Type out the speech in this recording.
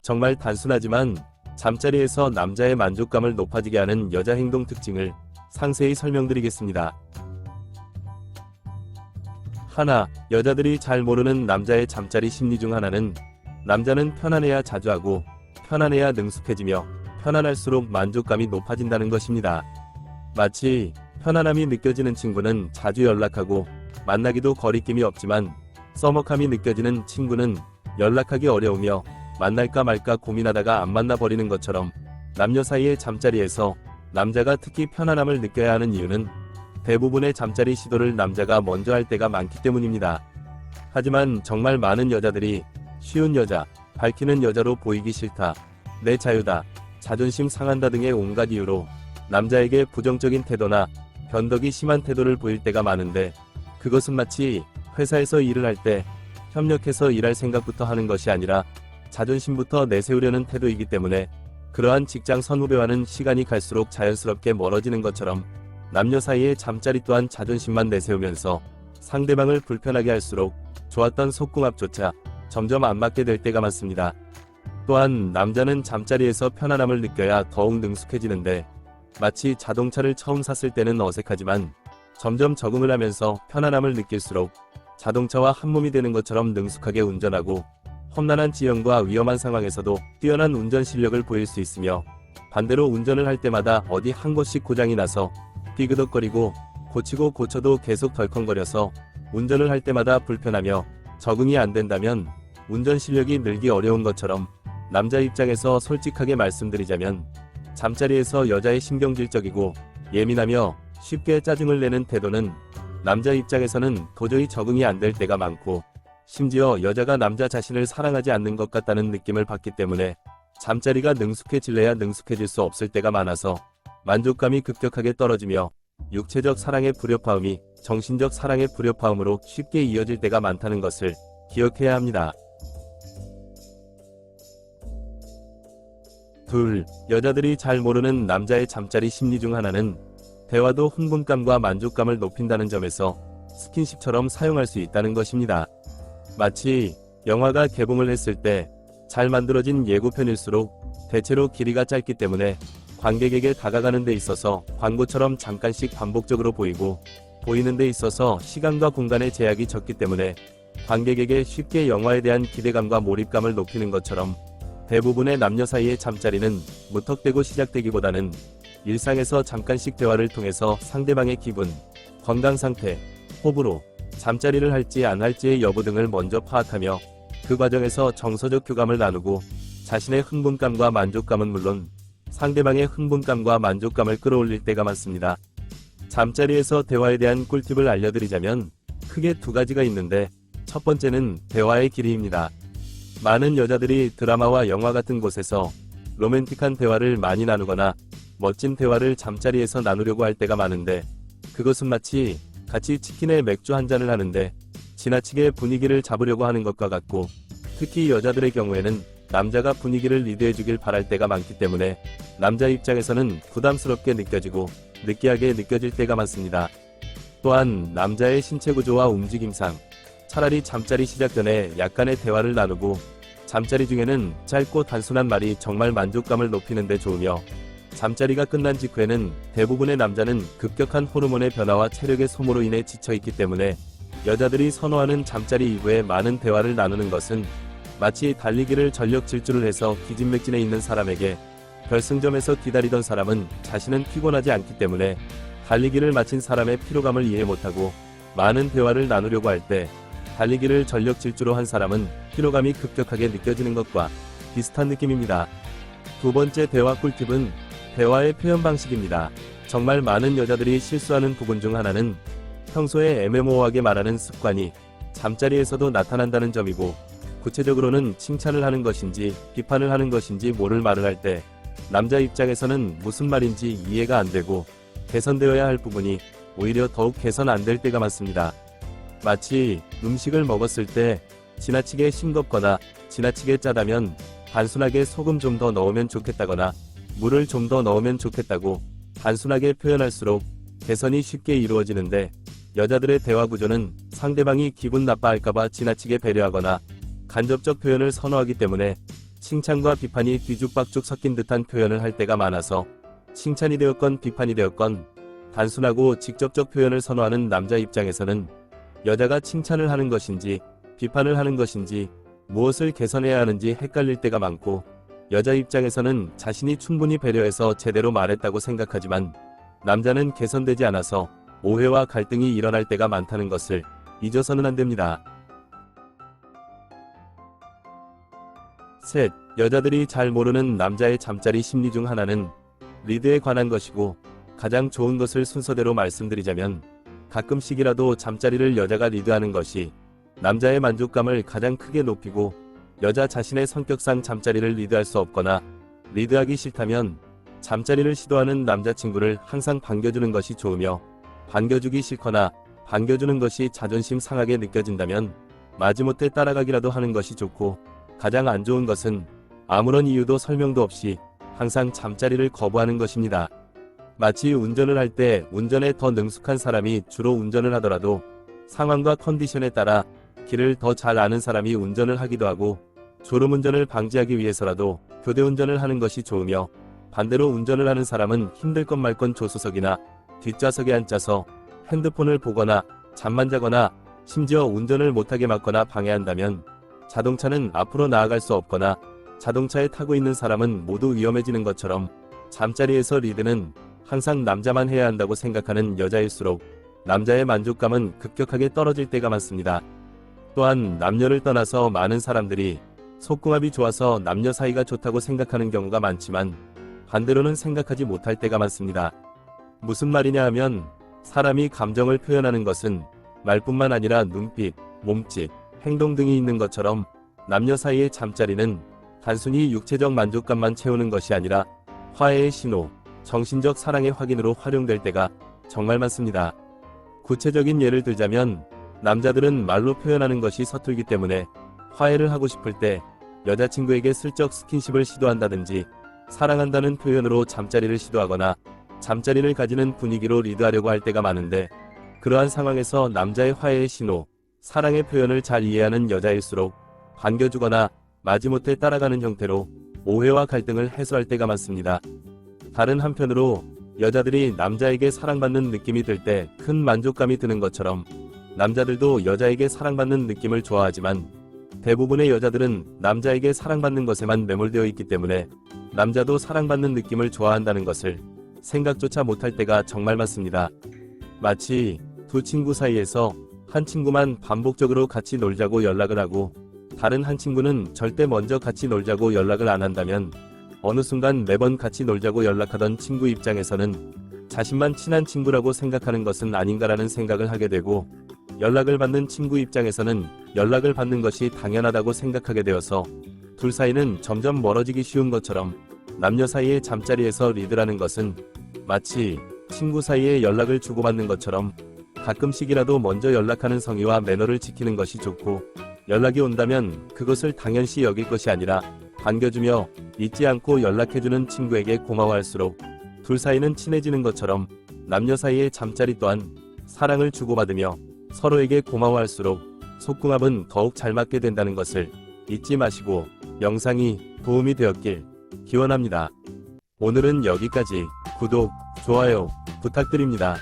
정말 단순하지만 잠자리에서 남자의 만족감을 높아지게 하는 여자 행동 특징을 상세히 설명드리겠습니다. 하나, 여자들이 잘 모르는 남자의 잠자리 심리 중 하나는 남자는 편안해야 자주 하고 편안해야 능숙해지며 편안할수록 만족감이 높아진다는 것입니다. 마치 편안함이 느껴지는 친구는 자주 연락하고 만나기도 거리낌이 없지만 서먹함이 느껴지는 친구는 연락하기 어려우며 만날까 말까 고민하다가 안 만나버리는 것처럼 남녀 사이의 잠자리에서 남자가 특히 편안함을 느껴야 하는 이유는 대부분의 잠자리 시도를 남자가 먼저 할 때가 많기 때문입니다. 하지만 정말 많은 여자들이 쉬운 여자, 밝히는 여자로 보이기 싫다, 내 자유다, 자존심 상한다 등의 온갖 이유로 남자에게 부정적인 태도나 변덕이 심한 태도를 보일 때가 많은데, 그것은 마치 회사에서 일을 할 때 협력해서 일할 생각부터 하는 것이 아니라 자존심부터 내세우려는 태도이기 때문에 그러한 직장 선후배와는 시간이 갈수록 자연스럽게 멀어지는 것처럼 남녀 사이의 잠자리 또한 자존심만 내세우면서 상대방을 불편하게 할수록 좋았던 속궁합조차 점점 안 맞게 될 때가 많습니다. 또한 남자는 잠자리에서 편안함을 느껴야 더욱 능숙해지는데, 마치 자동차를 처음 샀을 때는 어색하지만 점점 적응을 하면서 편안함을 느낄수록 자동차와 한몸이 되는 것처럼 능숙하게 운전하고 험난한 지형과 위험한 상황에서도 뛰어난 운전 실력을 보일 수 있으며, 반대로 운전을 할 때마다 어디 한 곳씩 고장이 나서 삐그덕거리고 고치고 고쳐도 계속 덜컹거려서 운전을 할 때마다 불편하며 적응이 안 된다면 운전 실력이 늘기 어려운 것처럼, 남자 입장에서 솔직하게 말씀드리자면 잠자리에서 여자의 신경질적이고 예민하며 쉽게 짜증을 내는 태도는 남자 입장에서는 도저히 적응이 안 될 때가 많고, 심지어 여자가 남자 자신을 사랑하지 않는 것 같다는 느낌을 받기 때문에 잠자리가 능숙해질래야 능숙해질 수 없을 때가 많아서 만족감이 급격하게 떨어지며 육체적 사랑의 불협화음이 정신적 사랑의 불협화음으로 쉽게 이어질 때가 많다는 것을 기억해야 합니다. 둘, 여자들이 잘 모르는 남자의 잠자리 심리 중 하나는 대화도 흥분감과 만족감을 높인다는 점에서 스킨십처럼 사용할 수 있다는 것입니다. 마치 영화가 개봉을 했을 때 잘 만들어진 예고편일수록 대체로 길이가 짧기 때문에 관객에게 다가가는 데 있어서 광고처럼 잠깐씩 반복적으로 보이는 데 있어서 시간과 공간의 제약이 적기 때문에 관객에게 쉽게 영화에 대한 기대감과 몰입감을 높이는 것처럼, 대부분의 남녀 사이의 잠자리는 무턱대고 시작되기보다는 일상에서 잠깐씩 대화를 통해서 상대방의 기분, 건강 상태, 호불호, 잠자리를 할지 안 할지의 여부 등을 먼저 파악하며 그 과정에서 정서적 교감을 나누고 자신의 흥분감과 만족감은 물론 상대방의 흥분감과 만족감을 끌어올릴 때가 많습니다. 잠자리에서 대화에 대한 꿀팁을 알려드리자면 크게 두 가지가 있는데, 첫 번째는 대화의 길이입니다. 많은 여자들이 드라마와 영화 같은 곳에서 로맨틱한 대화를 많이 나누거나 멋진 대화를 잠자리에서 나누려고 할 때가 많은데, 그것은 마치 같이 치킨에 맥주 한 잔을 하는데 지나치게 분위기를 잡으려고 하는 것과 같고, 특히 여자들의 경우에는 남자가 분위기를 리드해주길 바랄 때가 많기 때문에 남자 입장에서는 부담스럽게 느껴지고 느끼하게 느껴질 때가 많습니다. 또한 남자의 신체 구조와 움직임상 차라리 잠자리 시작 전에 약간의 대화를 나누고, 잠자리 중에는 짧고 단순한 말이 정말 만족감을 높이는 데 좋으며, 잠자리가 끝난 직후에는 대부분의 남자는 급격한 호르몬의 변화와 체력의 소모로 인해 지쳐있기 때문에 여자들이 선호하는 잠자리 이후에 많은 대화를 나누는 것은 마치 달리기를 전력 질주를 해서 기진맥진해 있는 사람에게 결승점에서 기다리던 사람은 자신은 피곤하지 않기 때문에 달리기를 마친 사람의 피로감을 이해 못하고 많은 대화를 나누려고 할 때 달리기를 전력 질주로 한 사람은 피로감이 급격하게 느껴지는 것과 비슷한 느낌입니다. 두 번째 대화 꿀팁은 대화의 표현 방식입니다. 정말 많은 여자들이 실수하는 부분 중 하나는 평소에 애매모호하게 말하는 습관이 잠자리에서도 나타난다는 점이고, 구체적으로는 칭찬을 하는 것인지 비판을 하는 것인지 모를 말을 할 때 남자 입장에서는 무슨 말인지 이해가 안 되고 개선되어야 할 부분이 오히려 더욱 개선 안 될 때가 많습니다. 마치 음식을 먹었을 때 지나치게 싱겁거나 지나치게 짜다면 단순하게 소금 좀 더 넣으면 좋겠다거나 물을 좀 더 넣으면 좋겠다고 단순하게 표현할수록 개선이 쉽게 이루어지는데, 여자들의 대화 구조는 상대방이 기분 나빠할까봐 지나치게 배려하거나 간접적 표현을 선호하기 때문에 칭찬과 비판이 뒤죽박죽 섞인 듯한 표현을 할 때가 많아서 칭찬이 되었건 비판이 되었건 단순하고 직접적 표현을 선호하는 남자 입장에서는 여자가 칭찬을 하는 것인지 비판을 하는 것인지 무엇을 개선해야 하는지 헷갈릴 때가 많고, 여자 입장에서는 자신이 충분히 배려해서 제대로 말했다고 생각하지만 남자는 개선되지 않아서 오해와 갈등이 일어날 때가 많다는 것을 잊어서는 안 됩니다. 셋, 여자들이 잘 모르는 남자의 잠자리 심리 중 하나는 리드에 관한 것이고, 가장 좋은 것을 순서대로 말씀드리자면 가끔씩이라도 잠자리를 여자가 리드하는 것이 남자의 만족감을 가장 크게 높이고, 여자 자신의 성격상 잠자리를 리드할 수 없거나 리드하기 싫다면 잠자리를 시도하는 남자친구를 항상 반겨주는 것이 좋으며, 반겨주기 싫거나 반겨주는 것이 자존심 상하게 느껴진다면 마지못해 따라가기라도 하는 것이 좋고, 가장 안 좋은 것은 아무런 이유도 설명도 없이 항상 잠자리를 거부하는 것입니다. 마치 운전을 할 때 운전에 더 능숙한 사람이 주로 운전을 하더라도 상황과 컨디션에 따라 길을 더 잘 아는 사람이 운전을 하기도 하고, 졸음운전을 방지하기 위해서라도 교대운전을 하는 것이 좋으며, 반대로 운전을 하는 사람은 힘들 건 말 건 조수석이나 뒷좌석에 앉아서 핸드폰을 보거나 잠만 자거나 심지어 운전을 못하게 막거나 방해한다면 자동차는 앞으로 나아갈 수 없거나 자동차에 타고 있는 사람은 모두 위험해지는 것처럼, 잠자리에서 리드는 항상 남자만 해야 한다고 생각하는 여자일수록 남자의 만족감은 급격하게 떨어질 때가 많습니다. 또한 남녀를 떠나서 많은 사람들이 속궁합이 좋아서 남녀 사이가 좋다고 생각하는 경우가 많지만 반대로는 생각하지 못할 때가 많습니다. 무슨 말이냐 하면, 사람이 감정을 표현하는 것은 말뿐만 아니라 눈빛, 몸짓, 행동 등이 있는 것처럼 남녀 사이의 잠자리는 단순히 육체적 만족감만 채우는 것이 아니라 화해의 신호, 정신적 사랑의 확인으로 활용될 때가 정말 많습니다. 구체적인 예를 들자면, 남자들은 말로 표현하는 것이 서툴기 때문에 화해를 하고 싶을 때 여자친구에게 슬쩍 스킨십을 시도한다든지, 사랑한다는 표현으로 잠자리를 시도하거나 잠자리를 가지는 분위기로 리드하려고 할 때가 많은데, 그러한 상황에서 남자의 화해의 신호, 사랑의 표현을 잘 이해하는 여자일수록 반겨주거나 마지못해 따라가는 형태로 오해와 갈등을 해소할 때가 많습니다. 다른 한편으로 여자들이 남자에게 사랑받는 느낌이 들 때 큰 만족감이 드는 것처럼, 남자들도 여자에게 사랑받는 느낌을 좋아하지만 대부분의 여자들은 남자에게 사랑받는 것에만 매몰되어 있기 때문에 남자도 사랑받는 느낌을 좋아한다는 것을 생각조차 못할 때가 정말 많습니다. 마치 두 친구 사이에서 한 친구만 반복적으로 같이 놀자고 연락을 하고 다른 한 친구는 절대 먼저 같이 놀자고 연락을 안 한다면, 어느 순간 매번 같이 놀자고 연락하던 친구 입장에서는 자신만 친한 친구라고 생각하는 것은 아닌가라는 생각을 하게 되고, 연락을 받는 친구 입장에서는 연락을 받는 것이 당연하다고 생각하게 되어서 둘 사이는 점점 멀어지기 쉬운 것처럼, 남녀 사이의 잠자리에서 리드라는 것은 마치 친구 사이에 연락을 주고받는 것처럼 가끔씩이라도 먼저 연락하는 성의와 매너를 지키는 것이 좋고, 연락이 온다면 그것을 당연시 여길 것이 아니라 반겨주며 잊지 않고 연락해주는 친구에게 고마워할수록 둘 사이는 친해지는 것처럼, 남녀 사이의 잠자리 또한 사랑을 주고받으며 서로에게 고마워할수록 속궁합은 더욱 잘 맞게 된다는 것을 잊지 마시고 영상이 도움이 되었길 기원합니다. 오늘은 여기까지. 구독, 좋아요 부탁드립니다.